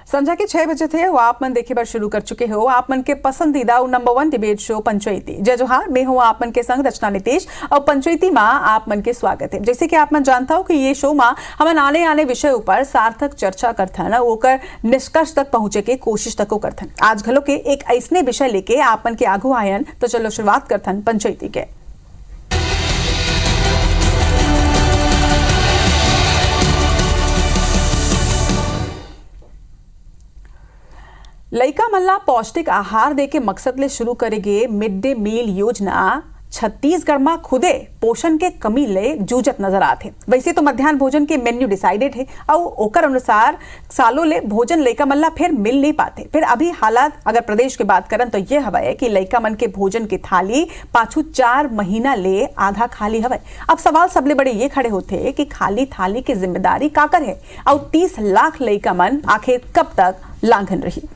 संध्या के 6 बजे थे वो आप मन देखे बार शुरू कर चुके हो आप मन के पसंदीदा नंबर 1 डिबेट शो पंचायती। जय जोहार, मैं हूँ आप मन के संग रचना नीतीश और पंचायती माँ आप मन के स्वागत है। जैसे कि आप मन जानता हो कि ये शो माँ हम आने विषय ऊपर सार्थक चर्चा करथन और ओकर निष्कर्ष तक पहुंचे के कोशिश तक करथन। आज घलो के एक ऐसने विषय लेके आप मन के आगू आयन, तो चलो शुरुआत करथन पंचायती के। लइका मन ला पौष्टिक आहार दे के मकसद ले शुरू करेगे मिड डे मील योजना छत्तीसगढ़ में खुदे पोषण के कमी ले जूझत नजर आते। वैसे तो मध्याह्न भोजन के मेन्यू डिसाइडेड है और ओकर अनुसार सालों ले भोजन लइका मन ला फिर मिल नहीं पाते। फिर अभी हालात अगर प्रदेश की बात करन तो ये हवा है कि लइका मन के भोजन की थाली पाछू 4 महीना ले आधा खाली हवा। अब सवाल सबले बड़े ये खड़े होते कि खाली थाली की जिम्मेदारी काकर है और 30 लाख लइका मन आखिर कब तक लांघन रही।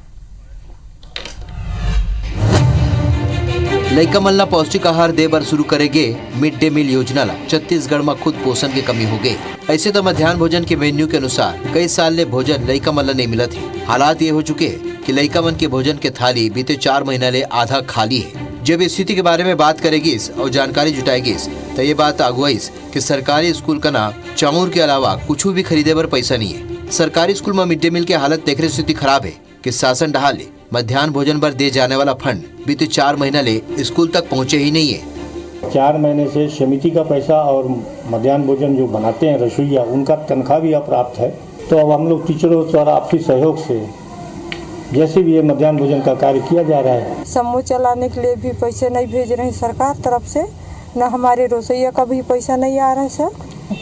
लइका मन ला पौष्टिक आहार दे बर शुरू करेगे मिड डे मील योजना ला छत्तीसगढ़ में खुद पोषण की कमी हो गई। ऐसे तो मध्याह्न भोजन के मेन्यू के अनुसार कई साल ले भोजन लइका मन ला नहीं मिला थे। हालात ये हो चुके कि लइका मन के भोजन के थाली बीते 4 महीना ले आधा खाली है। जब इस स्थिति के बारे में बात करेगी और जानकारी जुटाएगी तो ये बात आगुआईस कि सरकारी स्कूल का ना चाउर के अलावा कुछ भी खरीदे बर पैसा नहीं है। सरकारी स्कूल में मिड डे मील की हालत देख रहे स्थिति खराब है कि शासन डहाले मध्याह्न भोजन पर दे जाने वाला फंड बीते 4 महीना ले स्कूल तक पहुंचे ही नहीं है। 4 महीने से समिति का पैसा और मध्याह्न भोजन जो बनाते हैं रसोइया उनका तनख्वाह भी अप्राप्त है। तो अब हम लोग टीचरों द्वारा आपसी सहयोग से जैसे भी ये मध्याह्न भोजन का कार्य किया जा रहा है। समूह चलाने के लिए भी पैसे नहीं भेज रहे हैं सरकार तरफ से, न हमारे रसोइया का भी पैसा नहीं आ रहा है सर।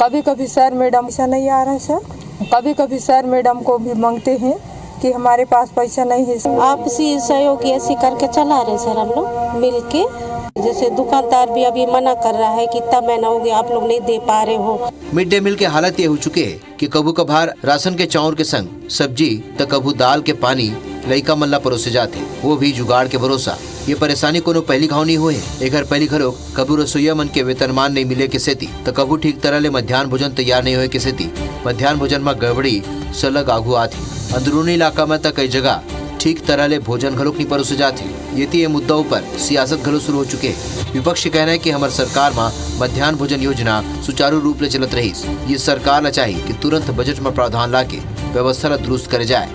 कभी कभी सर मैडम पैसा नहीं आ रहा है सर। कभी कभी सर मैडम को भी मांगते हैं कि हमारे पास पैसा नहीं है। आपसी सहयोग ऐसी करके चला रहे सर हम लोग मिल के। जैसे दुकानदार भी अभी मना कर रहा है कि इतना महीना हो गया आप लोग नहीं दे पा रहे हो। मिड डे मील के हालत ये हो चुके हैं कि कभू कभार राशन के चाउर के संग सब्जी तो कभू दाल के पानी लइका मन ला परोसे जाते, वो भी जुगाड़ के भरोसा। ये परेशानी कोनो पहली घाव नहीं हुए। एक हर पहली घरों कभू रसोईया मन के वेतनमान नहीं मिले के सेती तो कभू ठीक तरह ले मध्याह्न भोजन तैयार नहीं हुए के सेती मध्याह्न भोजन में गड़बड़ी सलग आगू आती। अंदरूनी इलाका में तो कई जगह ठीक तरह ले भोजन घलोक नहीं परोसे जाते। ये मुद्दों पर सियासत घलो शुरू हो चुके हैं। विपक्ष का कहना है कि हमारे सरकार में मध्याह्न भोजन योजना सुचारू रूप ले चलत रही। ये सरकार ला चाहिए कि तुरंत बजट में प्रावधान लाके व्यवस्था ला दुरुस्त करे जाए।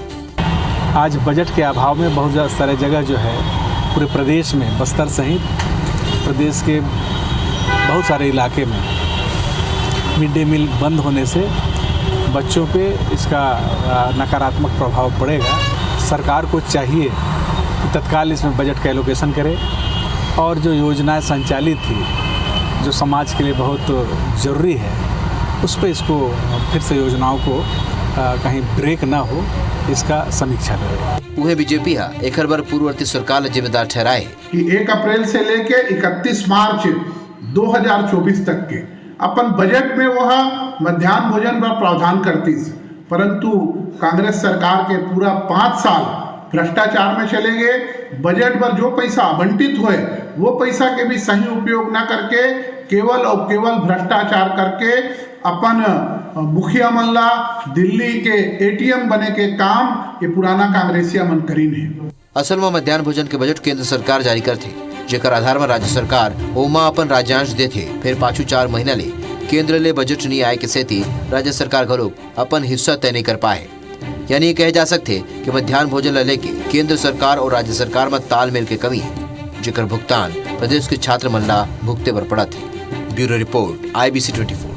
आज बजट के अभाव में बहुत सारे जगह जो है पूरे प्रदेश में बस्तर सहित प्रदेश के बहुत सारे इलाके में मिड डे मील बंद होने से बच्चों पे इसका नकारात्मक प्रभाव पड़ेगा। सरकार को चाहिए कि तत्काल इसमें बजट का एलोकेशन करे और जो योजनाएं संचालित थी जो समाज के लिए बहुत ज़रूरी है उस पर इसको फिर से योजनाओं को कहीं ब्रेक ना हो इसका समीक्षा करे। वह बीजेपी एक बार पूर्ववर्ती सरकार जिम्मेदार ठहराए कि 1 अप्रैल से लेके 31 मार्च 2024 तक के अपन बजट में वह मध्याह्न भोजन पर प्रावधान करती, परंतु कांग्रेस सरकार के पूरा 5 साल भ्रष्टाचार में चले गए। बजट पर जो पैसा आवंटित हुए वो पैसा के भी सही उपयोग न करके केवल और केवल भ्रष्टाचार करके अपन मुखिया मन ला दिल्ली के ATM बने के काम ये पुराना कांग्रेसिया मन करीन है। असल में मध्याह्न भोजन के बजट केंद्र सरकार जारी करथे, जेकर आधार में राज्य सरकार ओमा अपन राज्यांश देथे। फिर पाछू 4 महीना ले केंद्र ले बजट नहीं आए के सेती राज्य सरकार घलोक अपन हिस्सा तय नहीं कर पाए। यानी ये कहे जा सकते कि मध्याह्न भोजन ला लेके केंद्र सरकार और राज्य सरकार में तालमेल के कमी है, जेकर भुगतान प्रदेश के छात्र मन ला भुगते बर पड़ा थे। Bureau report IBC 24।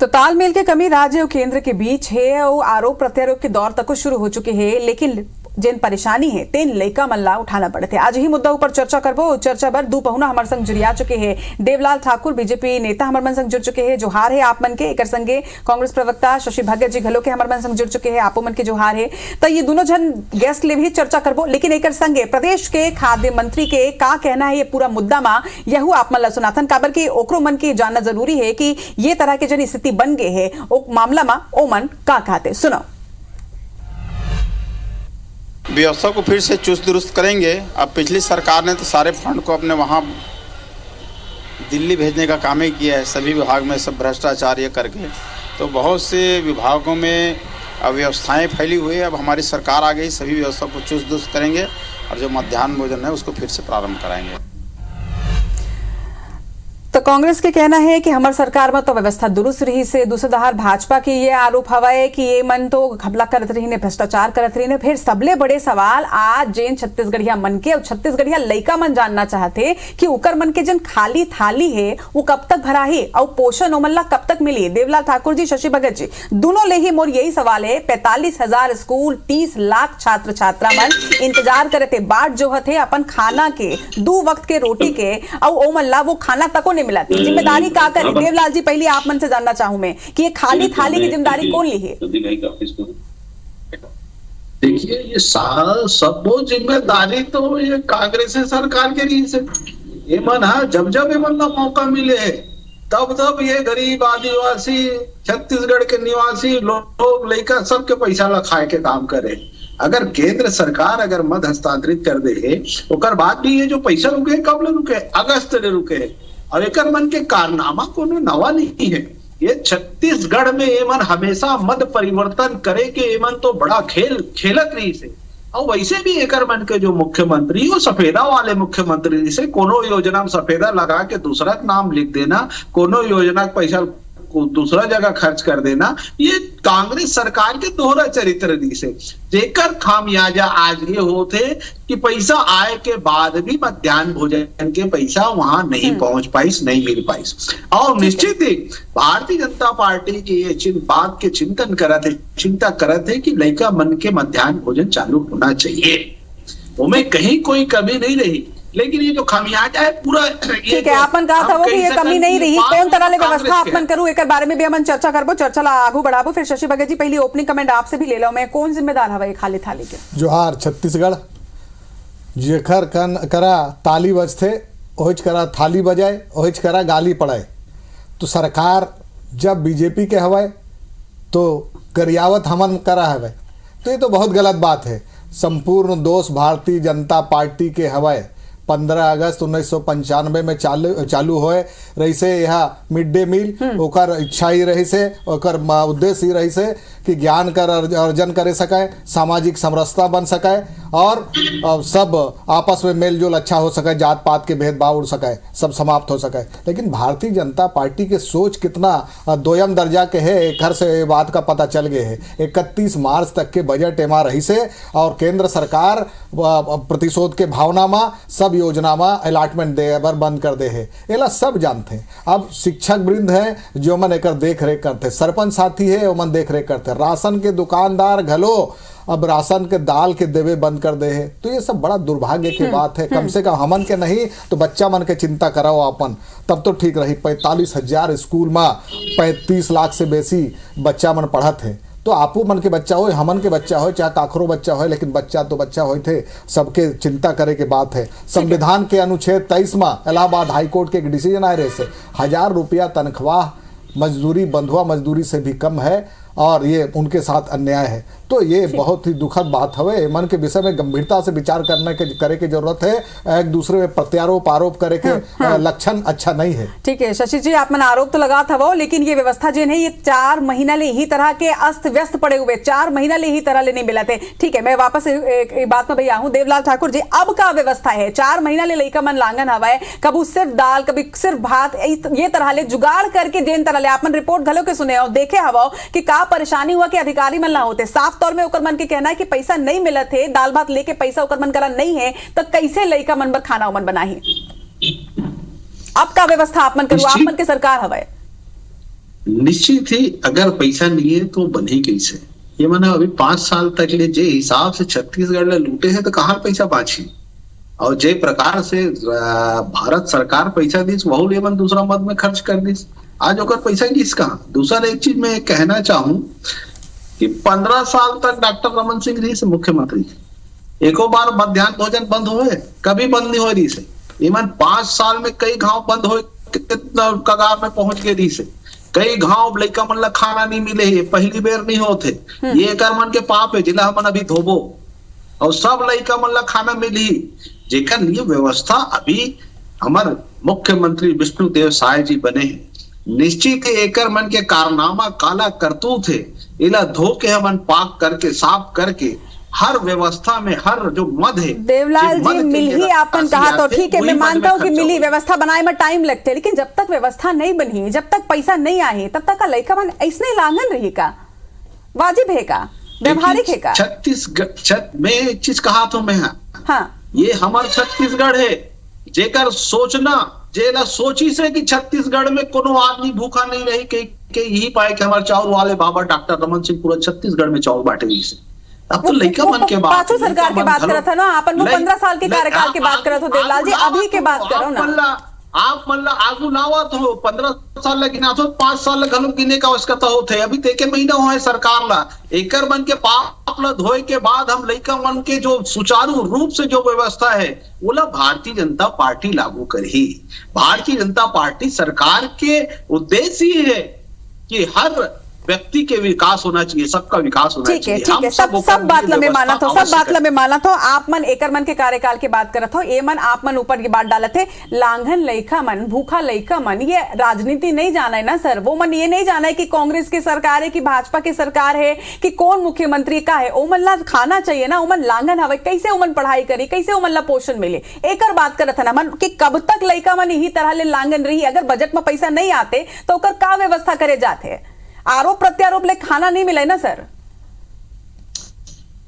तो तालमेल की कमी राज्य और केंद्र के बीच है और आरोप प्रत्यारोप के दौर तक शुरू हो चुके हैं, लेकिन जिन परेशानी है तेन लइका मल्ला उठाना पड़े थे। आज ही मुद्दा ऊपर चर्चा करबो। चर्चा बर दू पहुना हमार संग जुड़िया चुके हैं। देवलाल ठाकुर बीजेपी नेता हमार मन संग जुड़ चुके हैं, जोहार है आप मन के। एक संगे कांग्रेस प्रवक्ता शशि भगत जी घलो के हमार मन संग जुड़ चुके हैं, आपो मन के जोहार है। तो ये दोनों जन गेस्ट ले भी चर्चा करबो, लेकिन एक संगे प्रदेश के खाद्य मंत्री के का कहना है ये पूरा मुद्दा मा यहू आप मन ला सुनाथन काबर के ओकरो मन के जानना जरूरी है कि ये तरह के जन स्थिति बन गए है ओ मामला मा ओ मन का कहते सुनो। व्यवस्था को फिर से चुस्त दुरुस्त करेंगे। अब पिछली सरकार ने तो सारे फंड को अपने वहाँ दिल्ली भेजने का काम ही किया है, सभी विभाग में सब भ्रष्टाचार ये करके। तो बहुत से विभागों में अव्यवस्थाएं फैली हुई है। अब हमारी सरकार आ गई, सभी व्यवस्था को चुस्त दुरुस्त करेंगे और जो मध्याह्न भोजन है उसको फिर से प्रारंभ कराएंगे। तो कांग्रेस के कहना है कि हमार सरकार में तो व्यवस्था दुरुस्त रही से। दूसरे दहार भाजपा के ये आरोप हवा है कि ये मन तो घपला करत रही ने, भ्रष्टाचार करत रही ने। फिर सबले बड़े सवाल आज जैन छत्तीसगढ़िया मन के और छत्तीसगढ़िया लइका मन जानना चाहते कि उकर मन के जन खाली थाली है वो कब तक भरा है और पोषण ओमन ला कब तक मिली। देवलाल ठाकुर जी, शशि भगत जी, दोनों ले ही मोर यही सवाल है। 45,000 स्कूल, 30 लाख छात्र छात्रा मन इंतजार करते बाट जो हथे अपन खाना के, 2 वक्त के रोटी के, और ओमन ला वो खाना तको मिलाती। जिम्मेदारी का करे? देवलाल जी, पहले आप मन से जानना चाहूं मैं कि ये खाली थाली की जिम्मेदारी कौन ली है? देखिए, ये सारा सब जिम्मेदारी तो ये कांग्रेस सरकार के लिए से ये मन है। जब जब ये मन का मौका मिले है तब तब ये गरीब आदिवासी छत्तीसगढ़ के निवासी लोग लड़का सबके पैसा ला खाए के काम करे। अगर केंद्र सरकार अगर मद हस्तांतरित कर दे है ओकर बाद भी ये जो पैसा रुके कब ले रुके? अगस्त ले रुके। और एक मन के कारनामा को नवा नहीं है। ये छत्तीसगढ़ में ये मन हमेशा मद परिवर्तन करे के ये मन तो बड़ा खेल खेलत रही से। और वैसे भी एक मन के जो मुख्यमंत्री वो सफेदा वाले मुख्यमंत्री से कोनो योजना में सफेदा लगा के दूसरा नाम लिख देना, कोनो योजना का पैसा दूसरा जगह खर्च कर देना, ये कांग्रेस सरकार के दोहरा चरित्र से जेकर खामियाजा आज ये होते कि पैसा आए के बाद भी मध्याह्न भोजन के पैसा वहां नहीं पहुंच पाइस, नहीं मिल पाइस। और निश्चित ही भारतीय जनता पार्टी की ये बात के चिंता करत है कि लड़का मन के मध्याह्न भोजन चालू होना चाहिए। उनमें कहीं कोई कमी नहीं रही, लेकिन ये जो खामियाजा है पूरा ठीक है। आपन कहा था वो कि ये कमी नहीं रही, कौन तरह ले व्यवस्था आपन करूं एक बारे में भी हम चर्चा करबो, चर्चा ला आगू बढ़ाबो। फिर शशि भगत जी, पहली ओपनिंग कमेंट आपसे भी ले लो मैं, कौन जिम्मेदार हवा ये खाली थाली के? जोहार छत्तीसगढ़, जेखर करा ताली बजथे ओहिच करा थाली बजाए, ओहिच करा गाली पड़ाए। तो सरकार जब बीजेपी के हवाए तो गरियावत हमन करा हवाए, तो ये तो बहुत गलत बात है। संपूर्ण दोष भारतीय जनता पार्टी के हवाए। 15 अगस्त 1995 में चालू होए रही से यह मिड डे मील, ओकर इच्छा ही रही से, ओकर उद्देश्य ही रही से कि ज्ञान कर अर्जन करे सके, सामाजिक समरसता बन सके और सब आपस में मेल जोल अच्छा हो सके, जात पात के भेदभाव उड़ सके, सब समाप्त हो सके। लेकिन भारतीय जनता पार्टी के सोच कितना दोयम दर्जा के है, घर से ये बात का पता चल गए है। 31 मार्च तक के बजट एमा रही से और केंद्र सरकार प्रतिशोध के भावना में सब योजना में अलॉटमेंट दे बर बंद कर दे है, एला सब जानते हैं। अब शिक्षक वृंद है जो मन एक देख रेख करते, सरपंच साथी है वो मन देख रेख करते, राशन के दुकानदार घलो अब राशन के दाल के देवे बंद कर दे है। तो ये सब बड़ा दुर्भाग्य की बात है। कम से कम हमन के नहीं तो बच्चा मन के चिंता कराओ अपन, तब तो ठीक रही। 45,000 स्कूल में 35 लाख से बेसी बच्चा मन पढ़त है। तो आपू मन के बच्चा हो, हमन के बच्चा हो, चाहे काखरो बच्चा हो, लेकिन बच्चा तो बच्चा हो थे, सबके चिंता करे के बात है। संविधान के अनुच्छेद 23 में इलाहाबाद हाईकोर्ट के एक डिसीजन आए रहे से 1000 रुपया तनख्वाह मजदूरी बंधुआ मजदूरी से भी कम है और ये उनके साथ अन्याय है। तो ये बहुत ही दुखद बात है। मन के विषय में गंभीरता से विचार करे की जरूरत है। एक दूसरे में प्रत्यारोप आरोप करे के लक्षण अच्छा नहीं है। ठीक है शशि जी, आप मन आरोप तो लगा था वो, लेकिन ये व्यवस्था जो है ये 4 महीना ले ही तरह के अस्त व्यस्त पड़े हुए, 4 महीना ले ही तरह ले नहीं मिला थे। ठीक है, मैं वापस एक बात में भैया हूँ देवलाल ठाकुर जी, अब का व्यवस्था है 4 महीना ले लइका मन लांगन हवा है, कभी सिर्फ दाल कभी सिर्फ भात, ये तरह ले जुगाड़ करके जेन तरह ले आप मन रिपोर्ट घलो के सुने और देखे हवा कि का परेशानी हुआ कि अधिकारी मन ना होते। साफ तौर में ओकर मन के कहना है कि पैसा नहीं मिला थे, दाल भात लेके पैसा ओकर मन करा नहीं है, तो कैसे लइका मन पर खाना मन बनाही। अब का व्यवस्था आप मन करू, आप मन के सरकार हवाए। निश्चित ही अगर पैसा नहीं है तो बने कैसे। ये माना अभी 5 साल तक ले जे हिसाब से छत्तीसगढ़ ले लूटे हैं तो कहाँ पैसा बाची, और जे प्रकार से भारत सरकार पैसा दीस वहू ले मन दूसरा मद में खर्च कर दीस, आज ओकर पैसा किस कहाँ। दूसरा एक चीज मैं कहना चाहूं कि 15 साल तक डॉक्टर रमन सिंह रही से मुख्यमंत्री, एको बार मध्याह्न भोजन बंद हुए, कभी बंद नहीं हो रही से। इवन 5 साल में कई गांव बंद हुए, कितना कगार में पहुंच गए रही से। कई गांव लइका मन ला खाना नहीं मिले है, पहली बेर नहीं होते। ये एक मन के पाप है जिला हमन अभी धोबो। और सब लड़का मन ला खाना मिली, जेकर लिए व्यवस्था अभी हमार मुख्यमंत्री विष्णुदेव साय जी बने हैं। निश्चित एकर मन के कारनामा काला करतूत है, इला धो के हमन पाक करके साफ करके हर व्यवस्था में हर जो मद है। देवलाल जी, मिली आपन कहा तो ठीक है, मैं मानता हूँ कि मिली व्यवस्था बनाए में टाइम लगते है, लेकिन जब तक व्यवस्था नहीं बनी, जब तक पैसा नहीं आए, तब तक का लड़का मन ऐसने लांगन रही का? वाजिब है का? व्यवहारिक है का? छत्तीसगढ़ में एक चीज कहा तो मैं, हाँ, ये हमार छत्तीसगढ़ है, जेकर सोचना जेला सोची से कि छत्तीसगढ़ में कोनो आदमी भूखा नहीं रही के यही पाए कि हमारे चाउर वाले बाबा डॉक्टर रमन सिंह पूरा छत्तीसगढ़ में चाउर बांटे गई से। अब तो लड़का मन के बात, पांचों सरकार के बात करत है ना, अपन वो 15 साल के कार्यकाल की बात करत हो देवलाल जी, अभी के बात करो ना। आप मतलब आगू लावत हो 15 साल लगी ना तो 5 साल लग घलो गिने का आवश्यकता होते, अभी तेके महीना हुआ है सरकार ला। एकर मन के पाप ला धोए के बाद हम लड़का मन के जो सुचारू रूप से जो व्यवस्था है बोला भारतीय जनता पार्टी लागू करी। भारतीय जनता पार्टी सरकार के उद्देश्य ही है कि हर व्यक्ति के विकास होना चाहिए, सबका विकास होना चाहिए। ठीक है, सब बात में माना तो, सब बात में माना तो, आप मन एकर मन के कार्यकाल की बात करत हो, ए मन आप मन ऊपर की बात डालत है। लांघन लइका मन, भूखा लइका मन, ये राजनीति नहीं जाना है ना सर, वो मन ये नहीं जाना है कि कांग्रेस की सरकार है कि भाजपा की सरकार है कि कौन मुख्यमंत्री का है, ओ मन ला खाना चाहिए ना, ओ मन लांघन हवे, कैसे ओ मन पढ़ाई करी, कैसे ओ मन ला पोषण मिले, एकर बात करत है ना मन कि कब तक लइका मन यही तरह ले लांघन रही। अगर बजट में पैसा नहीं आते तो ओकर का व्यवस्था करे जाते? आरोप प्रत्यारोप ले खाना नहीं मिले ना सर।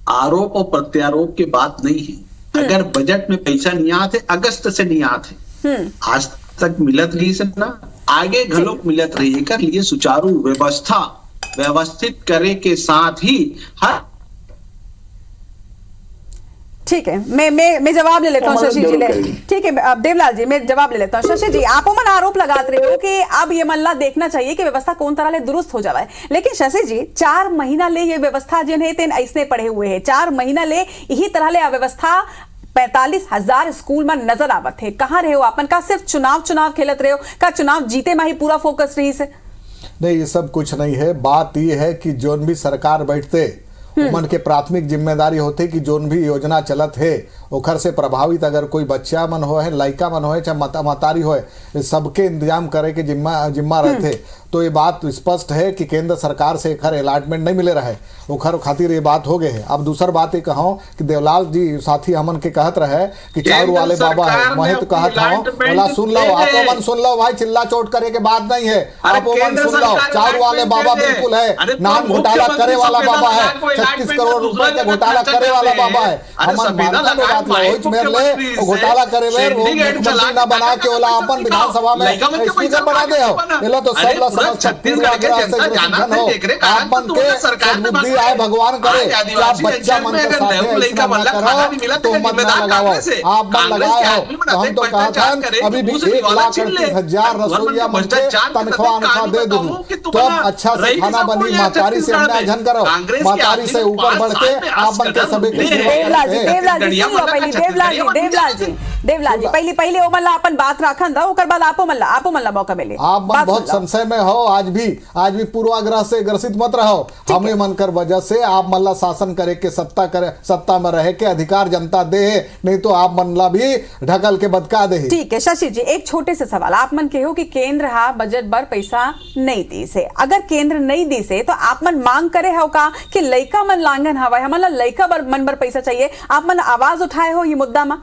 आरोप और प्रत्यारोप की बात नहीं है। अगर बजट में पैसा नहीं आते, अगस्त से नहीं आते, आज तक मिलत रही से ना, आगे घलोक मिलत रही, कर लिए सुचारू व्यवस्था व्यवस्थित करे के साथ ही हर। ठीक है, मैं जवाब ले लेता हूँ शशि जी ले। ठीक है, अब देवलाल जी मैं जवाब ले लेता हूँ। शशि जी, आप मन आरोप लगाते रहे हो कि अब ये मल्ला देखना चाहिए कि व्यवस्था कौन तरह ले दुरुस्त हो जाए, लेकिन शशि जी 4 महीना ले ये व्यवस्था जिन है तेन ऐसने पड़े हुए है, 4 महीना ले यही तरह ले अव्यवस्था 45,000 स्कूल में नजर आवत है। कहाँ रहे हो आपन? का सिर्फ चुनाव खेलत रहे हो? का चुनाव जीते में ही पूरा फोकस रही से? नहीं, ये सब कुछ नहीं है। बात ये है कि जोन भी सरकार बैठते उमन के प्राथमिक जिम्मेदारी होते कि जोन भी योजना चलत है ओखर से प्रभावित अगर कोई बच्चा मन हो है, लड़का मन हो चाहे मतारी हो, सबके इंतजाम करे के जिम्मा रहते। तो ये बात स्पष्ट है कि केंद्र सरकार से एकर अलॉटमेंट नहीं मिले रहे, ओखर खातिर ये बात हो गए है। अब दूसर बात ये कहूँ कि देवलाल जी साथी हमन के कहत रहे कि चाउर वाले बाबा है, मैं तो कहत हूँ बोला सुन लो, आपो मन सुन लो भाई, चिल्ला चोट करे के बात नहीं है, आपो मन सुन लो, चाउर वाले बाबा बिल्कुल है, नाम घोटाला करे वाला बाबा है, 36 करोड़ रुपए का घोटाला करे वाला बाबा है। हमन मानता लो बात लो मेरे ले घोटाला करे वे वो मुख्यमंत्री ना बना के ओला अपन विधानसभा में स्पीकर बना दे हो, एला तो सब ला समझ छत्तीसगढ़ के रास्ते ग्रसित हो, आपन के बुद्धि आए भगवान करे, आप बच्चा मन के साथ ऐसा ना करो तो मत ना लगाओ, आप मन लगाए हो। तो हम तो कहा था अभी भी 1,38,000 रसोइया मन के तनख्वाह दे दूं तो अब अच्छा से खाना बनी, मातारी से अन्याय झन करो, मातारी से ऊपर बढ़ के आप मन के सभी देवलाल जी पहले ओ मल्ला अपन बात राखन दा, ओकर बाद आपो मल्ला मौका मिले। आप बहुत संशय में हो, आज भी पूर्वाग्रह से ग्रसित मत रहो। हमें मन कर वजह से आप मल्ला शासन करे के सत्ता में रहे के अधिकार जनता दे, नहीं तो आप मल्ला भी ढकल के बदका दे। ठीक है शशि जी, एक छोटे से सवाल, आप मन कहो कि केंद्र हा बजट बर पैसा नहीं दी से, अगर केंद्र नहीं दी से तो आप मन मांग करे हो का कि लइका मन लांगन हवा है, मतलब लइका मन बर पैसा चाहिए, आप मन आवाज उठाए हो ये मुद्दा में?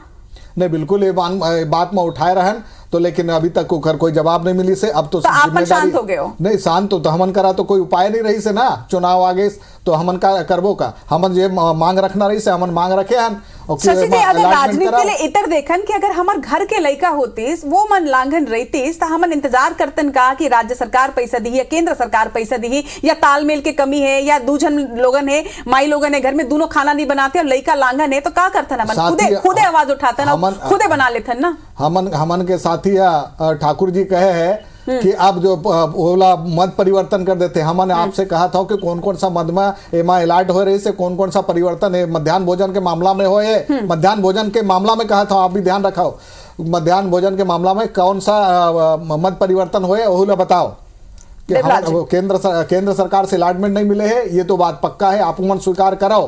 नहीं, बिल्कुल ये बात में उठाए रहन तो, लेकिन अभी तक कोई जवाब नहीं मिली से। अब तो आप शांत हो गए हो? नहीं, शांत तो हमन करा तो कोई उपाय नहीं रही से ना, चुनाव आगे तो हमन का करबो का, हमन ये मांग रखना रही से हमन मांग रखे हन। शशि जी, अगर राजनीति ले इतर देखन कि अगर हमार घर के लड़का होतीस वो मन लांघन रहतीस तो हमन इंतजार करतन का कि राज्य सरकार पैसा दी या केंद्र सरकार पैसा दी, या तालमेल के कमी है, या दूजन लोगन है, माई लोगन है घर में, दोनों खाना नहीं बनाते और लड़का लांघन है, तो क्या करतन? हमन खुदे आवाज उठातन, खुदे बना लेथन ना। हमन के साथी ठाकुर जी कहे है कि अब जो ओला मत परिवर्तन कर देते, हमने आपसे कहा था कि कौन कौन सा मद में एमा अलर्ट हो रही से कौन कौन सा परिवर्तन है मध्याह्न भोजन के मामला में हो है, मध्याह्न भोजन के मामला में कहा था, आप भी ध्यान रखो, मध्याह्न भोजन के मामला में कौन सा मत परिवर्तन हो है ओला बताओ कि केंद्र सरकार से अलॉटमेंट नहीं मिले है, ये तो बात पक्का है, आप मन स्वीकार करो।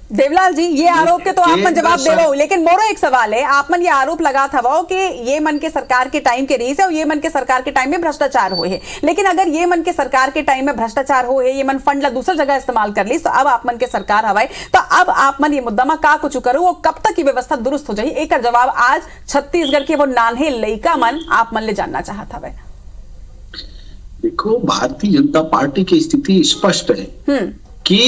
देवलाल जी, ये आरोप के तो आप मन जवाब दे रहे हो, लेकिन मोरो एक सवाल है, आप मन ये आरोप लगा था वो कि ये मन के सरकार के टाइम के रीस है और ये मन के सरकार के टाइम में भ्रष्टाचार हुए है। लेकिन अगर ये मन के सरकार के टाइम में भ्रष्टाचार हो है, ये मन फंड ला दूसरी जगह इस्तेमाल कर ली, तो अब आप मन के सरकार हवाए, तो अब आप मन ये मुद्दा में का कुछ करो, वो कब तक की व्यवस्था दुरुस्त हो जाए? एक जवाब आज छत्तीसगढ़ के वो नान्हे लइका मन आप मन ले जानना चाहता है। देखो, भारतीय जनता पार्टी की स्थिति स्पष्ट है कि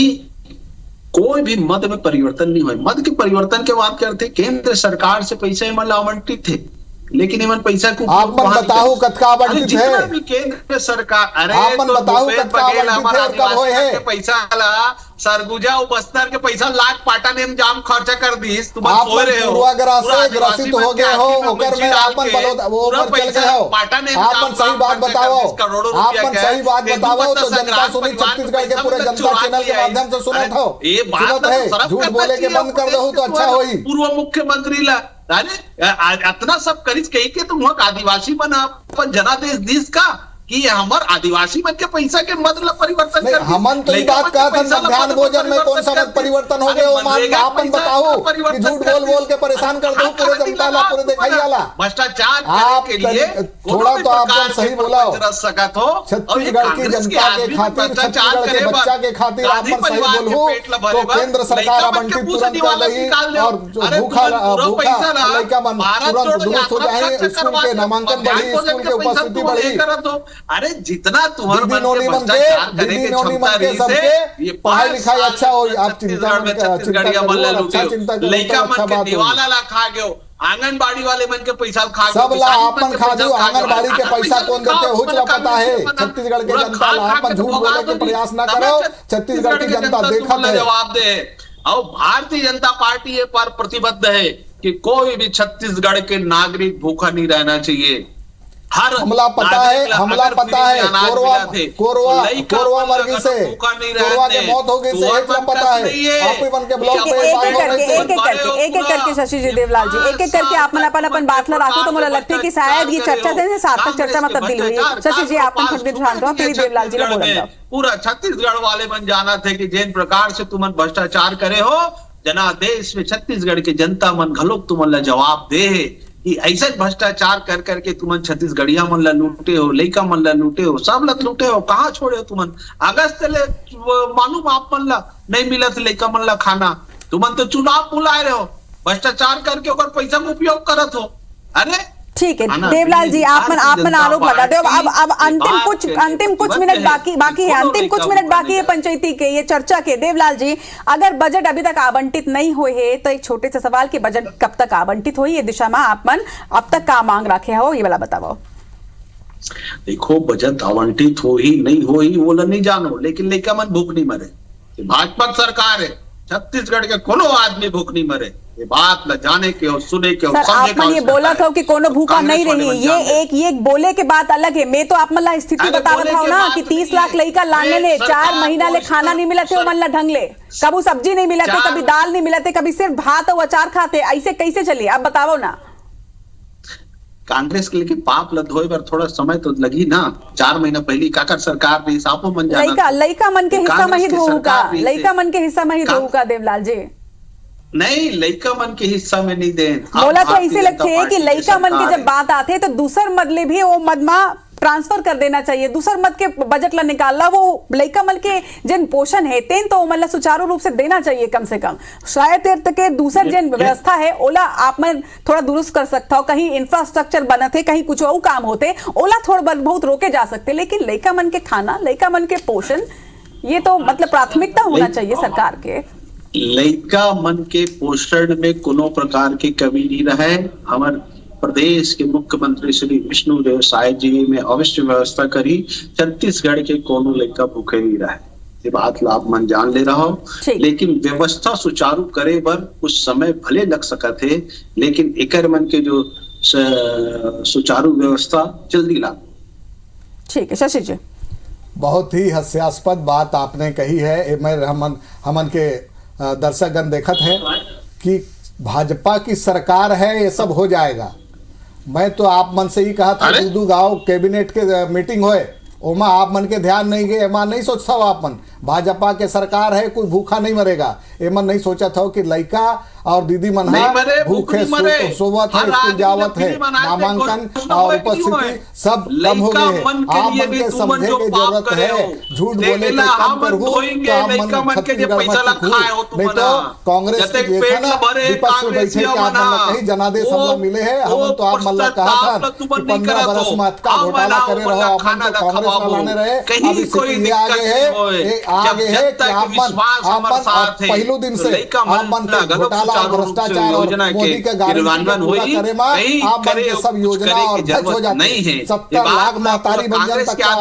कोई भी मद में परिवर्तन नहीं हुआ। मद के परिवर्तन के बात करते, केंद्र सरकार से पैसे इमन आवंटित थे, लेकिन इमन पैसा को आप मन बताओ कतका आवंटित है? भी केंद्र सरकार, अरे आप मन बताओ कतका आवंटित है, कब होए है? पैसा ला सरगुजा और बस्तर के पैसा लाख पाटा ने जाम खर्चा कर दी। तुम सोच रहे हो पूर्वाग्रह से ग्रसित हो गए हो, ओकर में आपन वो ऊपर चल गए हो। आपन सही बात बताओ, आपन सही बात बताओ तो जनता सुनी, छत्तीसगढ़ के पूरे जनता चैनल के माध्यम से सुनत हो। ये बात है, झूठ बोले के बंद कर दो तो अच्छा होई। पूर्व मुख्यमंत्री ला इतना सब करीज कही के तुम आदिवासी बना अपन जनादेश देश का कि हमार आदिवासी मन के पैसा के मतलब परिवर्तन कर हमन तो ये बात कहा था, मध्याह्न भोजन में कौन सा मत परिवर्तन हो गया? आपन बताओ कि झूठ बोल बोल के परेशान कर दो पूरे जनता ला, पूरे दिखाई वाला भ्रष्टाचार के लिए थोड़ा तो आप सही बोलाओ। छत्तीसगढ़ की जनता के खातिर, छत्तीसगढ़ के बच्चा के खातिर आप सही बोलो तो केंद्र सरकार आवंटित तुरंत कर रही और भूखा लड़का मन तुरंत दुरुस्त हो जाए, स्कूल के नामांकन बढ़ी, स्कूल के उपस्थिति बढ़ी। अरे जितना तुम्हारे मन के भ्रष्टाचार करने की क्षमता रही से ये पढ़ाई लिखाई अच्छा हो, आप चिंता लड़का मन के दिवाला ला खा गयो, आंगनबाड़ी वाले मन के पैसा खा सब ला आपन खा दो। आंगनबाड़ी के पैसा कौन देते हो पता है? छत्तीसगढ़ के जनता ला। आपन झूठ बोले के प्रयास ना करो, छत्तीसगढ़ की जनता देखत है। जवाब दे। और भारतीय जनता पार्टी पर प्रतिबद्ध है कि कोई भी छत्तीसगढ़ के नागरिक भूखा नहीं रहना चाहिए। हमला पता है, हमला पता है, कोरवा वर्गी से कोरवा के मौत हो गई से एक पता है। आप ही बन के ब्लॉक पे एक एक करके शशि जी, देवलाल जी, एक एक करके आप मन अपन बात ला राखो तो मुझे लगता है कि शायद ये चर्चा से सार्थक चर्चा में तब्दील हुई है। शशि जी, आप ध्यान दो, फिर देवलाल जी बोल। पूरा छत्तीसगढ़ वाले मन जाना थे कि जिन प्रकार से तुम भ्रष्टाचार करे हो, जनादेश में छत्तीसगढ़ के जनता मन घलोक तुम जवाब दे कि ऐसा भ्रष्टाचार कर करके तुम छत्तीसगढ़िया मन ला लूटे हो, लइका मन ला लूटे हो, सब लत लूटे हो। कहाँ छोड़े हो तुम? अगस्त ले मालूम आप मन ला नहीं मिला था लइका मन ला खाना, तुम तो चुनाव बुलाए रहे हो, भ्रष्टाचार करके और पैसा का उपयोग करत हो। अरे ठीक है देवलाल जी, आप मन आरोप लगा दो। अब अंतिम कुछ मिनट बाकी है, अंतिम कुछ मिनट बाकी है पंचायती के ये चर्चा के। देवलाल जी, अगर बजट अभी तक आवंटित नहीं हुए है तो एक छोटे से सवाल कि बजट कब तक आवंटित हो, ये दिशा में आप मन अब तक का मांग रखे हो, ये वाला बताओ। देखो, बजट आवंटित हो ही नहीं हो ही वो नहीं जानो, लेकिन लेका मन भूख नहीं मरे। भाजपा सरकार है, छत्तीसगढ़ के कोनो आदमी भूख नहीं मरे। ये बात न जाने के और सुने के और समझे के। ये बोला था कि कोनो भूखा नहीं रही, ये बोले के बात अलग है। मैं तो आप मन स्थिति बता रहा हूँ ना कि 30 लाख लड़का लाने ले 4 महीना ले खाना नहीं मिला थे, मन ला ढंग ले, कभी सब्जी नहीं मिला थे, कभी दाल नहीं मिला थे, कभी सिर्फ भात और अचार खाते, ऐसे कैसे चले? आप बताओ ना। कांग्रेस के लिए पाप लद होए पर थोड़ा समय तो लगी ना। 4 महीना पहले काकर सरकार ने सापो मन जाना लइका मन के हिस्सा में ही होगा, लइका मन के हिस्सा में ही होगा। देवलाल जी, नहीं, लइका मन के हिस्सा में नहीं दे बोला तो ऐसे लगते है कि लइका मन की जब बात आते है तो दूसर मद ले भी वो मद मा ट्रांसफर कर देना चाहिए, दूसर मद के बजट ला निकालना, वो लइका मन के जिन पोषण है तेन तो मतलब सुचारू रूप से देना चाहिए कम से कम। शायद के दूसर जिन व्यवस्था है ओला आप मन थोड़ा दुरुस्त कर सकता हो, कहीं इंफ्रास्ट्रक्चर बना थे, कहीं कुछ और काम होते, ओला थोड़ा बहुत रोके जा सकते, लेकिन लइका मन के खाना, लइका मन के पोषण, ये तो मतलब प्राथमिकता होना चाहिए सरकार के। लइका मन के पोषण में कोनो प्रकार की कमी नहीं रहे। हमारे प्रदेश के मुख्यमंत्री श्री विष्णुदेव साय जी में अवश्य व्यवस्था करी, छत्तीसगढ़ के कोनो लइका भूखे नहीं रहे। ये बात आप मन जान ले रहा हो, लेकिन व्यवस्था सुचारू करे बर कुछ समय भले लग सकत है, लेकिन एकर मन के जो सुचारू व्यवस्था जल्दी ला। ठीक है शशि जी, बहुत ही हास्यास्पद बात आपने कही है। मैं हमन के दर्शकगण देखत है कि भाजपा की सरकार है, ये सब हो जाएगा। मैं तो आप मन से ही कहा था, दूदू गांव कैबिनेट के मीटिंग होए, ओमा आप मन के ध्यान नहीं गए, एमा नहीं सोचता हो आप मन भाजपा के सरकार है, कोई भूखा नहीं मरेगा। एमन नहीं सोचा था कि लड़का और दीदी मन भूखे सोवत है, स्कूल जावत है, नामांकन और उपस्थिति सब कम हो गए हैं। आप मन के समझे की जरूरत है, झूठ बोले तो कम करू तो आप मन छत्तीसगढ़ में नहीं तो कांग्रेस के जैसा ना विपक्ष में बैठे कि आप मन कहीं जनादेश हमला मिले है, हम तो आप मन कहा था कि 15 बरस में का घोटाला करे रहो, आप मन तो कांग्रेस में लाने रहे। अब स्थिति आगे है कि आप मन पहले दिन से आप मन घोटाला भ्रष्टाचार और मोदी के गारंटी पूरा करे में आप मन के सब योजना और बच हो जाते हैं। 70 लाख महतारी बंधन तक का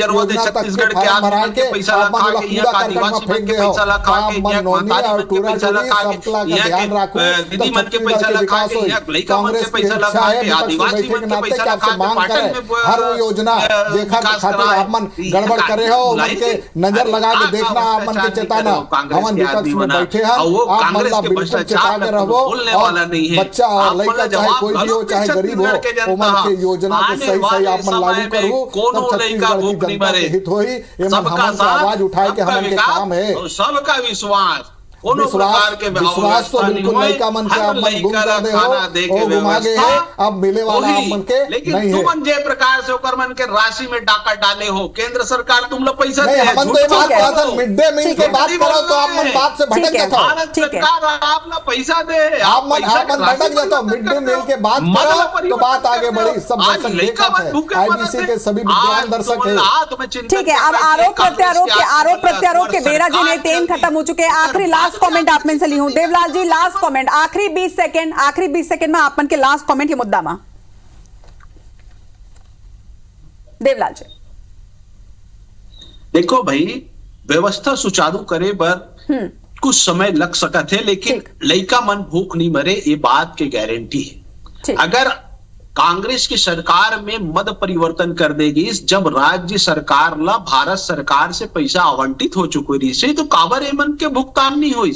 योजना तक के फार्म भरा के आप मन ला पूरा करकट में फेंक दे हो। आप मन नोनी और टूरा टूरी सबला का ध्यान रखो, दीदी मन के पैसा लगा के कांग्रेस की इच्छा है विपक्ष में बैठे के नाते कि आपसे मांग करे हर वो योजना देखा के खातिर आप मन गड़बड़ करे हो, मन के नजर लगा के देखना, आप मन के चेताना। हम विपक्ष में बैठे हैं, आप मन ला बिल्कुल चेता के रहो और बच्चा और लड़का चाहे कोई भी हो चाहे गरीब हो, वो मन के योजना के सही सही आप मन लागू करो तब छत्तीसगढ़ की जनता के हित होई। ये मन हम आवाज उठाए के हमन के काम है। सबका विश्वास विश्वास तो बिल्कुल नहीं का मन के आप मन गुम कर दे हो, वो घुमा गए है, अब मिले वाला आप मन के नहीं है। तुम जय प्रकाश होकर मन के राशि में डाका डाले हो, केंद्र सरकार तुम लोग पैसा नहीं, हम तो ये बात कहा था मिड डे मील के बात करो तो आप मन बात से भटक जाता हो। भारत सरकार आप ना पैसा दे, आप मन भटक जाता हो। मिड डे मील के बात करो तो बात आगे बढ़ी, सब दर्शक देखा है, आईबीसी के सभी विद्वान दर्शक है। ठीक है, अब आरोप प्रत्यारोप के बेरा जी ने 3 खत्म हो चुके हैं। आखिरी लास्ट कमेंट आप में से ली हूं, देवलाल जी लास्ट कमेंट, आखिरी 20 सेकंड में आप मन के लास्ट कमेंट ये मुद्दा में देवलाल जी। देखो भाई, व्यवस्था सुचारू करे बर कुछ समय लग सकत है, लेकिन लइका मन भूख नहीं मरे ये बात की गारंटी है। अगर कांग्रेस की सरकार में मद परिवर्तन कर देगी, जब राज्य सरकार ला भारत सरकार से पैसा आवंटित हो चुके रही से, तो काबर एमन के भुगतान नहीं हुई,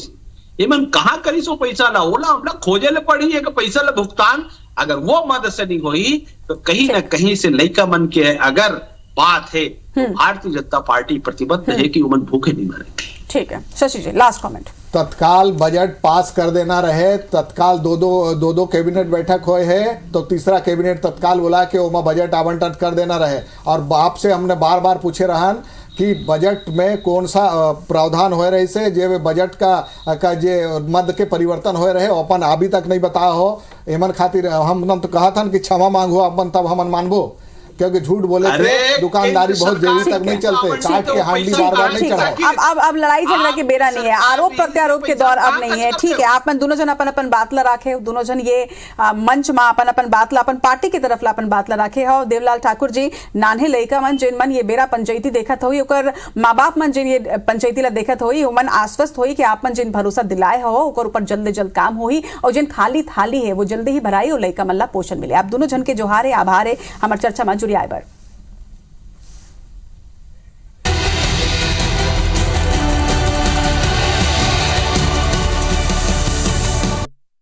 एमन कहां करी सो पैसा ला, ओला हमला खोजे ले पड़ी है कि पैसा ला भुगतान। अगर वो मदद से नहीं हुई तो कहीं ना कहीं से लइका मन के अगर बात है तो भारतीय जनता पार्टी प्रतिबद्ध है कि उमन भूखे नहीं मरेंगे। ठीक है, शशि जी लास्ट कमेंट। तत्काल बजट पास कर देना रहे, तत्काल दो कैबिनेट बैठक हुए है तो तीसरा कैबिनेट तत्काल बुला के ओमा बजट आवंटन कर देना रहे। और आपसे हमने बार बार पूछे रहन कि बजट में कौन सा प्रावधान हो रहे से जे बजट का जे मद के परिवर्तन हो रहे अपन अभी तक नहीं बताया हो। एमन खातिर हम तो कहा था कि क्षमा मांगो अपन, तब हमन मानबो, क्योंकि झूठ बोले थे दुकानदारी बहुत देरी तक नहीं चलते, चाट के हांडी बार नहीं चढ़ाए। अब लड़ाई झगड़ा की बेरा नहीं है, आरोप प्रत्यारोप के दौर अब नहीं है। ठीक है, आप दोनों जन अपन बात ला रखे, दोनों जन ये मंच में अपन बात ला, अपन पार्टी की तरफ ला अपन बात ला रखे हो। देवलाल ठाकुर जी, नान्हे लड़का मन जिन मन ये बेरा पंचायती देखत हुई, ओकर माँ बाप मन जिन ये पंचायती ला देखत हुई, मन आश्वस्त हुई कि आप मन जिन भरोसा दिलाए हो ओकर ऊपर जल्द से जल्द काम हुई, और जिन खाली थाली है वो जल्दी ही भराई और लड़का मन ला पोषण मिले। आप दोनों जन के जोहार है, आभार है, हमारे चर्चा में जुड़ी आए बार।